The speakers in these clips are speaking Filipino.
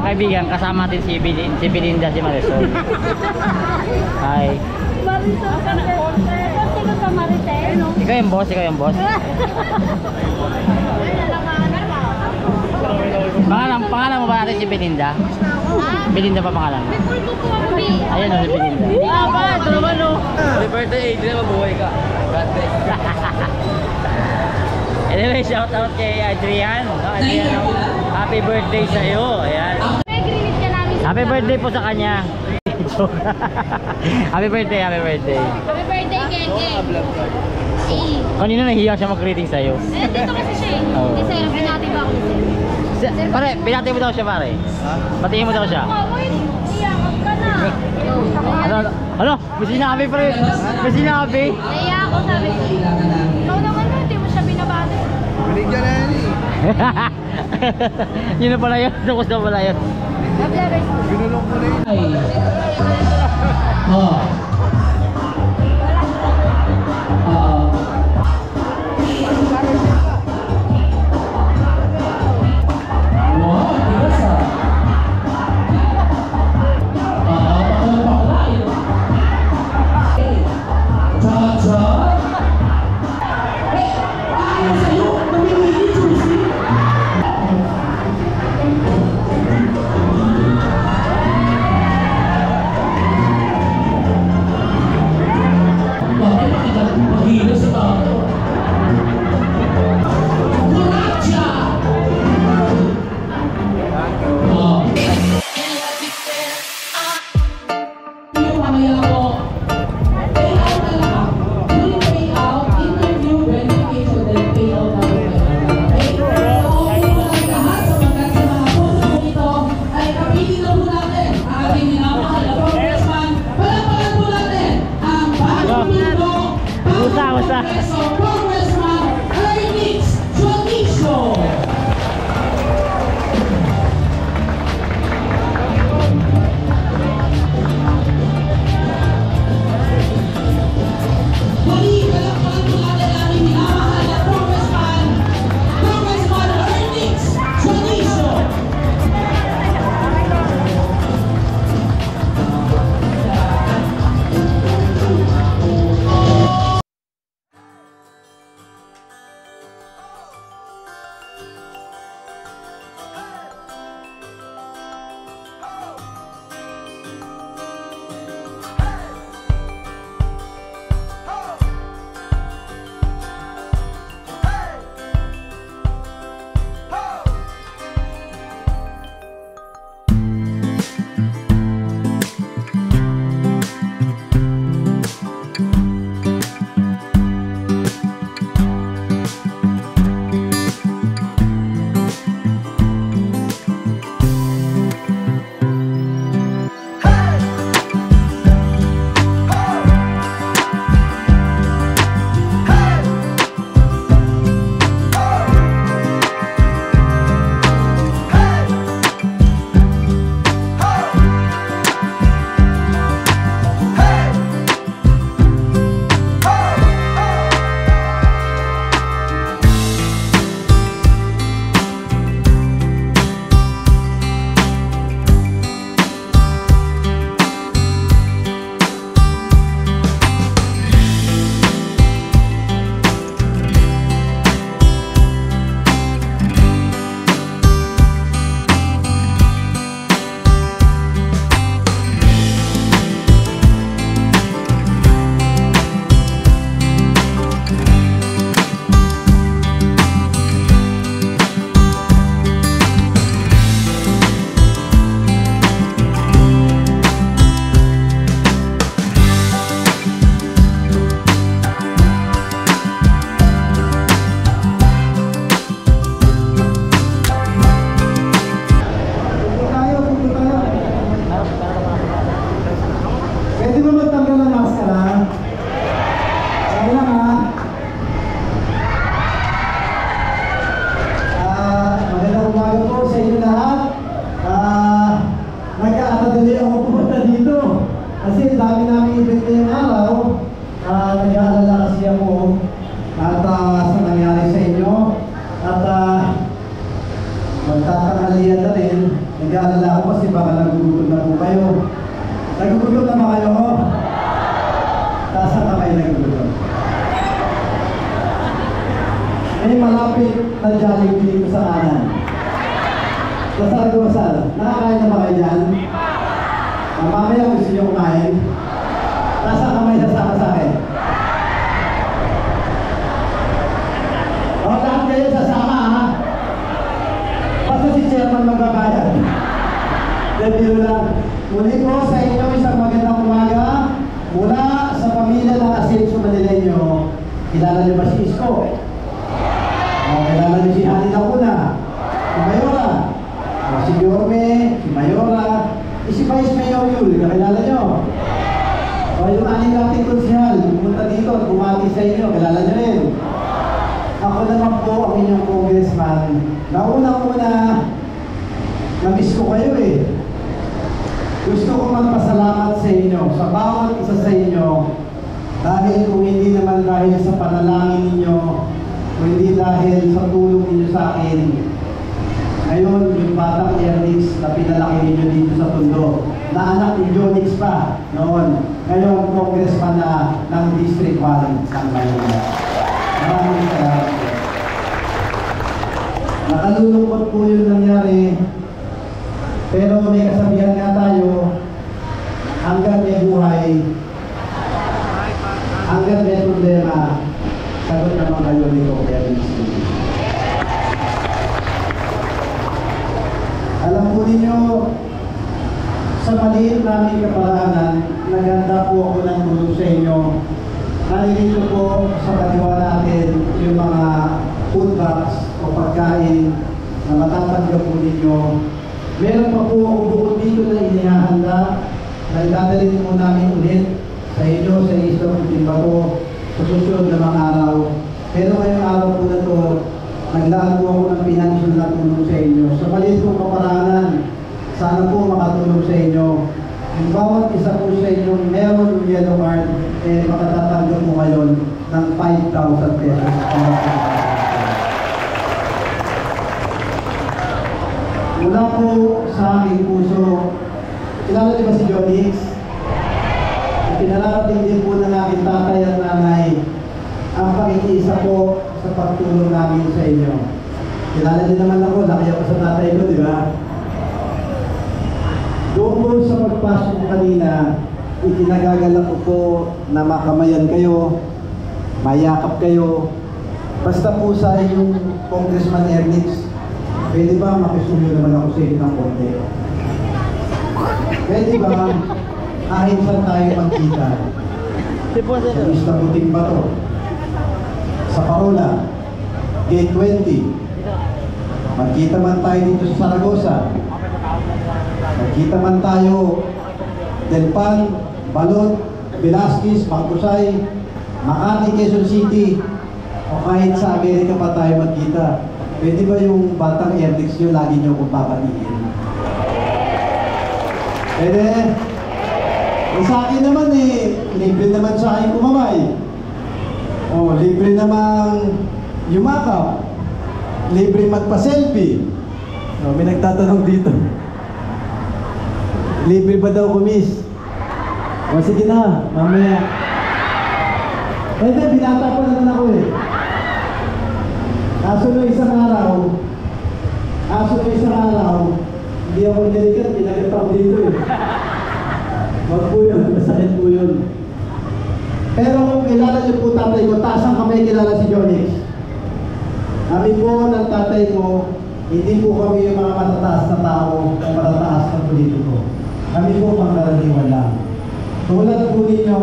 kaibigan, kasama natin si Belinda, si Marisol. Hi. Marisol ka na. Sino ka Marisol? Ikaw yung boss, ikaw yung boss. Pangalan mo ba natin si Belinda? Belinda pa pangalan mo? Ayan o, si Belinda. Ito naman o. Happy birthday, Adrian, mabuhay ka. God bless. Anyway, shout out kay Adrian. Adrian, happy birthday sa'yo. Ayan. Happy birthday po sa kanya. Happy birthday, happy birthday. Happy birthday, Gege. Kanina nahiya siya mag-greeting sa'yo. Dito kasi siya eh. Hindi sa'yo, pinati ba ako sa'yo? Pare, binati mo daw siya pare. Batiin mo daw siya. Iyakap ka na. Ano? May sinabi pare. May sinabi. Naiya ako, sabi ko. Ikaw naman na, hindi mo siya binabati. Binigyan na yan eh. Yun na pala yun. Tapos na pala yun. Binulong ko na yun. Magtatanghalian na rin, nag-aalala ako tayo? Taas ang kamay ng gulo. May malapit na Jollibee dito sa kanan. Lasal ko masal. Nakakain na ba kayo dyan? Mamaya gusto nyo kumain. Taas ang kamay sasama sa akin. O, lahat kayo sasama ha? Basta si Chairman magbabayad. Debiro lang. Muli po sa inyo isang magandang umaga mula sa pamilya ng Ascenso Manileño. Kilala niyo ba si Isko? O, kilala niyo si Hani Lacuna, si Mayora, o, si Yorme, si Mayora, si Vice Mayor Yul, kilala niyo? O, yung aning nating konsihal, pumunta dito at bumati sa inyo, kilala niyo rin? Ako naman po ang inyong congressman. Naunang-una, na-miss ko kayo eh. Gusto ko magpasalamat sa inyo, sa bawat isa sa inyo, dahil kung hindi naman dahil sa panalangin ninyo, kung hindi dahil sa tulong ninyo sa akin, ngayon yung batang Ernix na pinalaki ninyo dito sa Tondo, na anak ni Jonix pa noon, ngayon congressman na ng District 1 ng Maynila. Maraming salamat po. Nakalulungkot po yung nangyari, pero may kasabihan nga tayo, hanggang may buhay, hanggang may problema, sagot naman kayo nito kaya Ernix. Alam po ninyo, sa maliit naming kaparaanan, naganda po ako ng tulong sa inyo. Naririto po sa kaliwa natin yung mga food box o pagkain na matatanggap po ninyo. Meron pa po ako bukod dito na inihahanda na idadalhin po namin ulit sa inyo sa Isla Putimbato sa susunod na mga araw. Pero ngayong araw po na to, naglaan po ako ng financial na tulong sa inyo. Sa maliit pong kaparaanan, sana po makatulong sa inyo. Yung bawat isa po sa inyo meron yung yellow card, makatatanggap po ngayon ng 5,000 pesos. Mula po sa aking puso, kilala niyo ba si Jonix? Pinarating din po ng aking tatay at nanay ang pakikiisa po sa pagtulong namin sa inyo. Kilala niyo naman ako, laki ako sa tatay ko, di ba? Doon po sa pagpasok ko kanina, itinagagalak ko po na makamayan kayo, mayakap kayo. Basta po sa inyong Congressman Ernix, pwede ba makisuyo naman ako sa inyo ng konti? Pwede ba kahit saan tayo magkita? Sa Isla Putimbato, sa Paola, Gate 20, magkita man tayo dito sa Saragosa, magkita man tayo Delpan, Balot, Velasquez, Pangkusay, Makati, Quezon City, o kahit sa Amerika pa tayo magkita. Pwede ba yung batang Ernix nyo lagi nyo kung papatingin? Pwede? Sa akin naman libre naman sa akin kumamay. O, libre namang yumakap. Libre magpa-selfie. O, may nagtatanong dito. Libre ba daw kumis? O, sige na, mamaya. Pwede, binata pa naman ako eh. Kaso na isang araw, hindi ako nilikat, pinagat ako dito eh. Wag po yun, masakit po yun. Pero kung kilala niyo po tatay ko, taas ang kamay kilala si Jonix. Kami po ng tatay ko, hindi po kami yung mga matataas na tao o matataas na politiko. Kami po pangkaraniwan lang. Tulad po ninyo,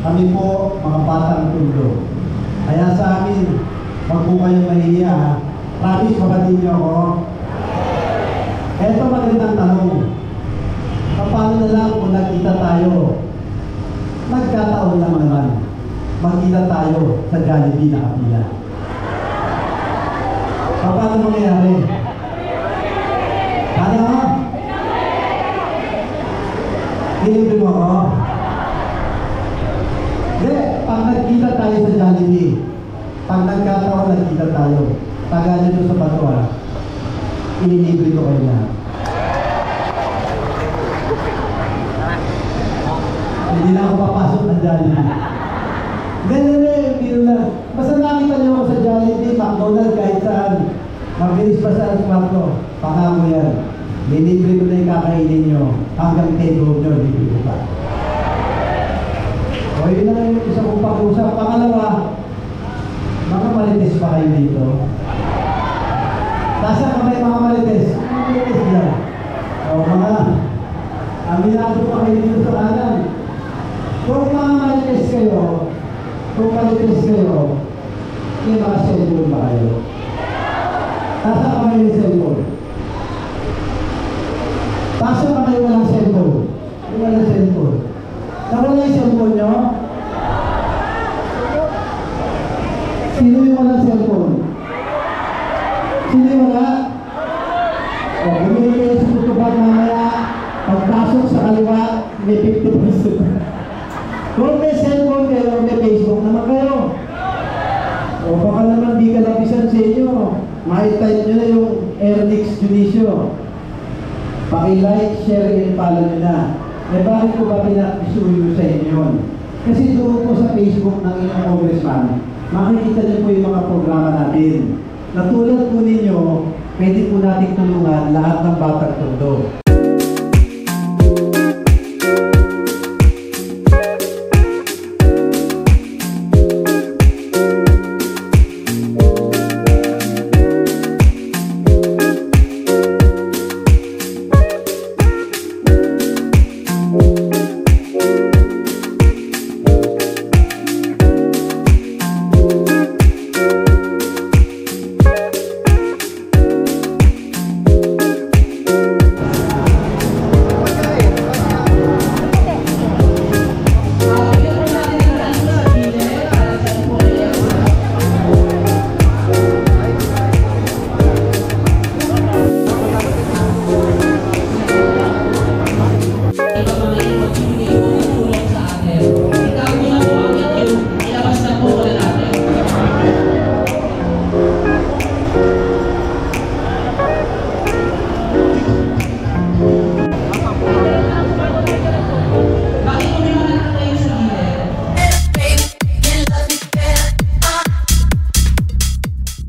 kami po mga batang tundo. Kaya sa amin, wag po kayong mahihiya ha. Promise, mabatid niyo ako. Eto magandang tanong. Paano na lang kung nagkita tayo? Nagkataon lang naman. Magkita tayo sa Jollibee na kapila. Paano mangyayari? Ano? Nilibre mo ako? Hindi, pag nagkita tayo sa Jollibee, pag nagkataon nagkita tayo, taga nyo sa Batua, inilibre ko kayo na. Hindi na ako papasok ng Jollibee. Ganun rin, biro lang. Basta nakita niyo ako sa Jollibee, McDonald's, kahit saan. Mabilis pa sa asmal ko. Pangako yan. Lilibre ko na yung kakainin nyo. Hanggang table nyo, libre ko pa. O yun lang yung isa kong pag-usap. Pangalawa, mga malitis pa kayo dito. Nasa kamay mga malitis. Malitis yan. O mga, aminado pa kayo dito sa kanan. Kung mga malitis kayo, may mga cellphone ba kayo? Nasa kamay yung cellphone. Nasa kamay walang cellphone. Walang cellphone. Nawala yung cellphone nyo? Sino yung walang cellphone? Sino yung wala? O, bumili kayo sa tutupan mamaya. Pagpasok sa kaliwa, may 50%. Kung may cellphone kayo, may Facebook naman kayo. O baka naman di ka lapisan sa inyo. Ma-type nyo na yung Ernix Junicio. Paki-like, share, and follow nyo na. Eh bakit ko ba pinakisuyo sa inyo yun? Kasi doon po sa Facebook ng inyong congressman, makikita niyo po yung mga programa natin. Natulad po ninyo, pwede po natin tulungan lahat ng batang tondo.